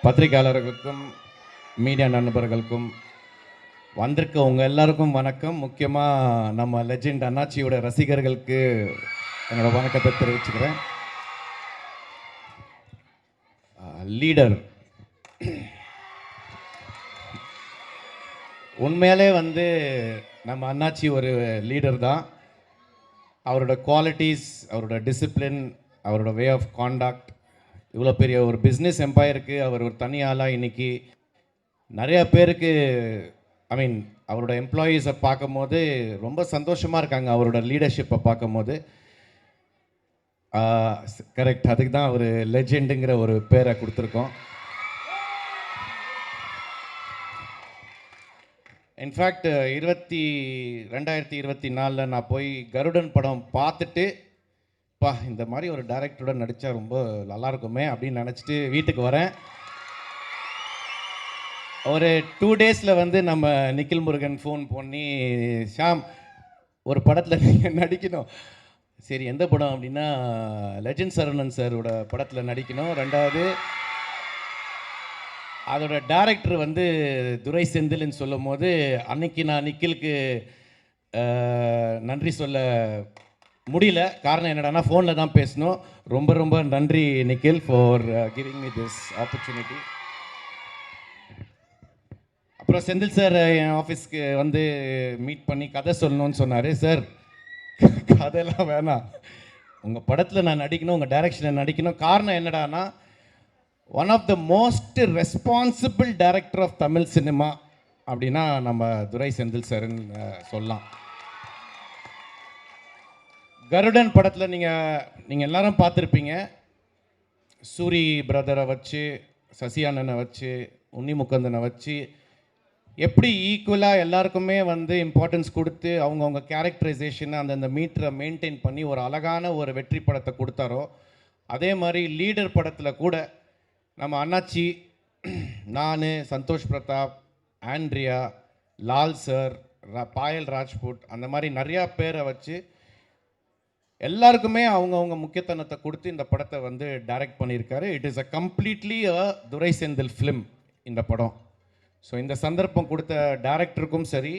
பத்திரிகையாளர்களுக்கும் media நண்பர்களுக்கும் வந்திருக்க உங்கள் எல்லாருக்கும் வணக்கம். முக்கியமாக நம்ம லெஜெண்ட் அண்ணாச்சியோட ரசிகர்களுக்கு என்னோட வணக்கத்தை தெரிவிச்சுக்கிறேன். லீடர் உண்மையிலே நம்ம அண்ணாச்சி ஒரு லீடர் தான். அவரோட குவாலிட்டிஸ், அவரோட டிசிப்ளின், அவரோட வே ஆஃப் காண்டாக்ட், இவ்வளோ பெரிய ஒரு பிஸ்னஸ் எம்பையருக்கு அவர் ஒரு தனி ஆளாக இன்னைக்கு நிறைய பேருக்கு அவரோட எம்ப்ளாயீஸை பார்க்கும்போது ரொம்ப சந்தோஷமாக இருக்காங்க. அவரோட லீடர்ஷிப்பை பார்க்கும்போது கரெக்ட், அதுக்கு தான் அவர் லெஜெண்டுங்கிற ஒரு பேரை கொடுத்துருக்கோம். இன்ஃபேக்ட் 2024 நான் போய் கருடன் படம் பார்த்துட்டு இந்த மாதிரி ஒரு டைரக்டரோட நடித்தா ரொம்ப நல்லா இருக்குமே அப்படின்னு நினச்சிட்டு வீட்டுக்கு வரேன். ஒரு 2 டேஸில் நம்ம நிக்கில் முருகன் ஃபோன் பண்ணி, ஷாம் ஒரு படத்தில் நீங்கள் நடிக்கணும். சரி, எந்த படம் அப்படின்னா லெஜெண்ட் சரவணன் சாரோட படத்தில் நடிக்கணும். ரெண்டாவது அதோட டைரக்டர் துரை செந்தில்னு சொல்லும் போது அன்னைக்கு நான் நிக்கிலுக்கு நன்றி சொல்ல முடியல. காரணம் என்னடானா ஃபோனில் தான் பேசணும். ரொம்ப ரொம்ப நன்றி Nikhil for giving me this opportunity. அப்புறம் செந்தில் சார் என் ஆஃபீஸ்க்கு மீட் பண்ணி கதை சொல்லணும்னு சொன்னார். சார், கதையெல்லாம் வேணாம், உங்கள் படத்தில் நான் நடிக்கணும், உங்கள் டைரக்ஷனில் நடிக்கணும். காரணம் என்னடானா one of the most responsible director of Tamil cinema அப்படின்னா நம்ம துரை செந்தில் சார்ன்னு சொல்லலாம். கருடன் படத்தில் நீங்கள் எல்லாரும் பார்த்துருப்பீங்க. சூரி பிரதரை வச்சு, சசி அண்ணனை வச்சு, உன்னி முக்கந்தனை வச்சு எப்படி ஈக்குவலாக எல்லாருக்குமே இம்பார்ட்டன்ஸ் கொடுத்து அவங்கவுங்க கேரக்டரைசேஷனை அந்தந்த மீட்டரை மெயின்டைன் பண்ணி ஒரு அழகான ஒரு வெற்றி படத்தை கொடுத்தாரோ, அதே மாதிரி லீடர் படத்தில் கூட நம்ம அண்ணாச்சி, நான், சந்தோஷ் பிரதாப், ஆண்ட்ரியா, லால் சார், பாயல் ராஜ்புட், அந்த மாதிரி நிறையா பேரை வச்சு எல்லாருக்குமே அவங்கவுங்க முக்கியத்துவத்தை கொடுத்து இந்த படத்தை டைரக்ட் பண்ணியிருக்காரு. It is a completely a Durai Senthil film இந்த படம். ஸோ இந்த சந்தர்ப்பம் கொடுத்த டைரக்டருக்கும் சரி,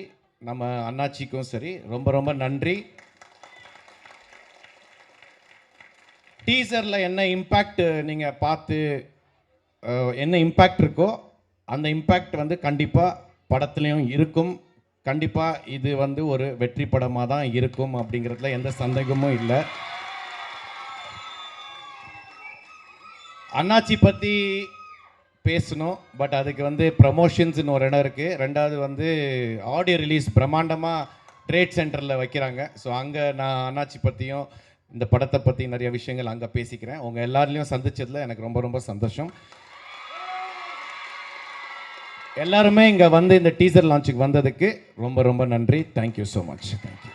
நம்ம அண்ணாச்சிக்கும் சரி ரொம்ப ரொம்ப நன்றி. டீசரில் என்ன இம்பேக்ட் நீங்கள் பார்த்து என்ன இம்பேக்ட் இருக்கோ அந்த இம்பேக்ட் கண்டிப்பாக படத்துலையும் இருக்கும். கண்டிப்பாக இது ஒரு வெற்றி படமாக தான் இருக்கும் அப்படிங்கிறதுல எந்த சந்தேகமும் இல்லை. அண்ணாச்சி பற்றி பேசணும், பட் அதுக்கு ப்ரமோஷன்ஸ்னு ஒரு இடம் இருக்குது. ரெண்டாவது ஆடியோ ரிலீஸ் பிரம்மாண்டமாக ட்ரேட் சென்டரில் வைக்கிறாங்க. ஸோ அங்கே நான் அண்ணாச்சி பற்றியும் இந்த படத்தை பற்றி நிறைய விஷயங்கள் அங்கே பேசிக்கிறேன். உங்கள் எல்லாரையும் சந்திச்சதில் எனக்கு ரொம்ப ரொம்ப சந்தோஷம். எல்லாருமே இங்கே இந்த டீசர் லான்ச்சுக்கு வந்ததுக்கு ரொம்ப ரொம்ப நன்றி. Thank you so much. தேங்க்யூ.